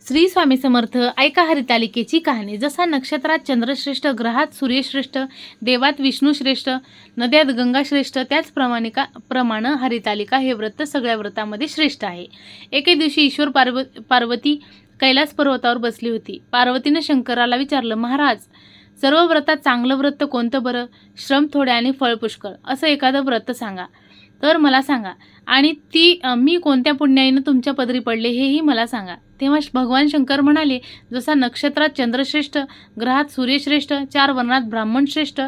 श्री स्वामी समर्थ. ऐका हरितालिकेची कहाणी. जसा नक्षत्रात चंद्रश्रेष्ठ, ग्रहात सूर्यश्रेष्ठ, देवात विष्णुश्रेष्ठ, नद्यात गंगाश्रेष्ठ, त्याचप्रमाणे हरितालिका हे व्रत सगळ्या व्रतामध्ये श्रेष्ठ आहे. एके दिवशी ईश्वर पार्वती कैलास पर्वतावर बसली होती. पार्वतीने शंकराला विचारलं, महाराज, सर्व व्रतात चांगलं व्रत कोणतं बरं? श्रम थोडे आणि फळ पुष्कळ असं एखादं व्रत सांगा तर मला सांगा, आणि मी कोणत्या पुण्याईनं तुमच्या पदरी पडले हेही मला सांगा. तेव्हा भगवान शंकर म्हणाले, जसा नक्षत्रात चंद्रश्रेष्ठ, ग्रहात सूर्यश्रेष्ठ, 4 वर्णात ब्राह्मणश्रेष्ठ,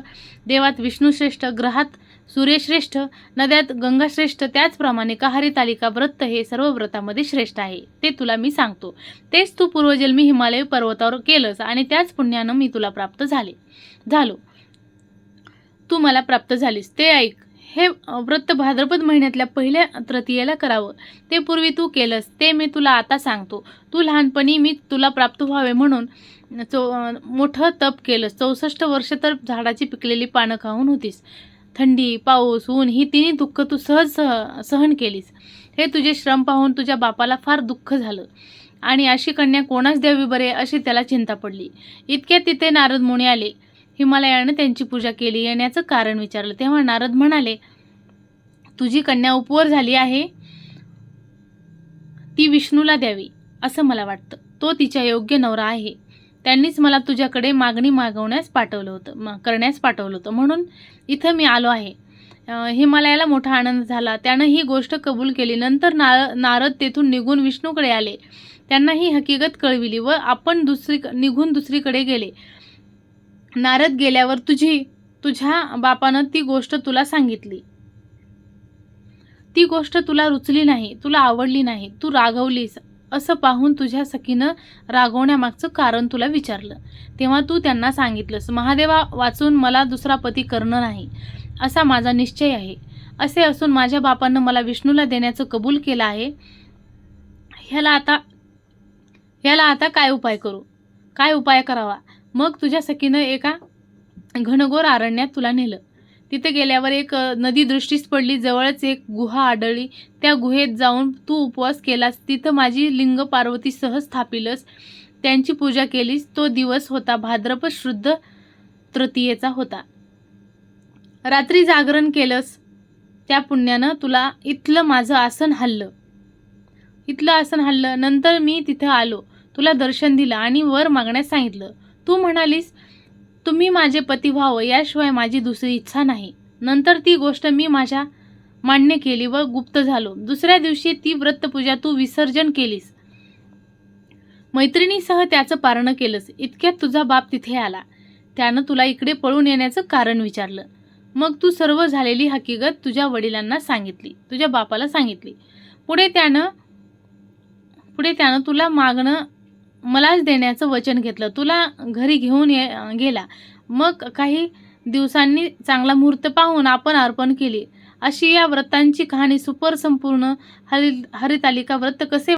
देवात विष्णुश्रेष्ठ, ग्रहात सूर्यश्रेष्ठ, नद्यात गंगाश्रेष्ठ, त्याचप्रमाणे हरितालिका व्रत हे सर्व व्रतामध्ये श्रेष्ठ आहे. ते तुला मी सांगतो. तेच तू पूर्वजन्मी हिमालय पर्वतावर केलंस आणि त्याच पुण्यानं मी तुला प्राप्त झालो. तू मला प्राप्त झालीस. ते ऐक. हे व्रत भाद्रपद महिन्यातल्या पहिल्या तृतीयेला करावं. ते पूर्वी तू केलंस ते मी तुला आता सांगतो. तू लहानपणी मी तुला प्राप्त व्हावे म्हणून मोठं तप केलंस. 64 वर्ष तर झाडाची पिकलेली पानं खाऊन होतीस. थंडी, पाऊस, ऊन ही तिन्ही दुःख तू सहन केलीस. हे तुझे श्रम पाहून तुझ्या बापाला फार दुःख झालं आणि अशी कन्या कोणाच द्यावी बरे अशी त्याला चिंता पडली. इतक्यात तिथे नारद मुनी आले. हिमालयाने त्यांची पूजा केली. येण्याचं कारण विचारलं तेव्हा नारद म्हणाले, तुझी कन्या उपवर झाली आहे, ती विष्णूला द्यावी असं मला वाटतं. तो तिच्या योग्य नवरा आहे. त्यांनीच मला तुझ्याकडे मागणी करण्यास पाठवलं होतं म्हणून इथं मी आलो आहे. हिमालयाला मोठा आनंद झाला. त्यानं ही गोष्ट कबूल केली. नंतर नारद तेथून निघून विष्णूकडे आले. त्यांना ही हकीकत कळविली व आपण निघून दुसरीकडे गेले. नारद गेल्यावर तुझ्या बापानं ती गोष्ट तुला सांगितली. ती गोष्ट तुला रुचली नाही, तुला आवडली नाही, तू रागवलीस. असं पाहून तुझ्या सखीनं रागवण्यामागचं कारण तुला विचारलं. तेव्हा तू त्यांना सांगितलंस, महादेवा वाचून मला दुसरा पती करणं नाही असा माझा निश्चय आहे. असे असून माझ्या बापानं मला विष्णूला देण्याचं कबूल केलं आहे. ह्याला आता काय उपाय करावा? मग तुझ्या सखीनं एका घनघोर अरण्यात तुला नेलं. तिथे गेल्यावर एक नदी दृष्टीस पडली. जवळच एक गुहा आढळली. त्या गुहेत जाऊन तू उपवास केलास. तिथं माझी लिंग पार्वतीसह स्थापिलस. त्यांची पूजा केलीस. तो दिवस होता भाद्रपद शुद्ध तृतीयेचा होता. रात्री जागरण केलंस. त्या पुण्यानं तुला इथलं माझं आसन हल्लं. नंतर मी तिथं आलो. तुला दर्शन दिलं आणि वर मागण्यास सांगितलं. तू म्हणालीस, तुम्ही माझे पती व्हावं याशिवाय माझी दुसरी इच्छा नाही. नंतर ती गोष्ट मी माझ्या मान्य केली व गुप्त झालो. दुसऱ्या दिवशी ती व्रतपूजा तू विसर्जन केलीस. मैत्रिणीसह त्याचं पारणं केलंस. इतक्यात तुझा बाप तिथे आला. त्यानं तुला इकडे पळून येण्याचं कारण विचारलं. मग तू सर्व झालेली हकीकत तुझ्या वडिलांना सांगितली, तुझ्या बापाला सांगितली. पुढे त्यानं तुला मागणं मलाच देण्याचं वचन घेतलं. तुला घरी घेऊन गेला. मग काही दिवसांनी चांगला मुहूर्त पाहून आपण अर्पण केली. अशी या व्रतांची कहाणी. संपूर्ण हरितालिका व्रत कसे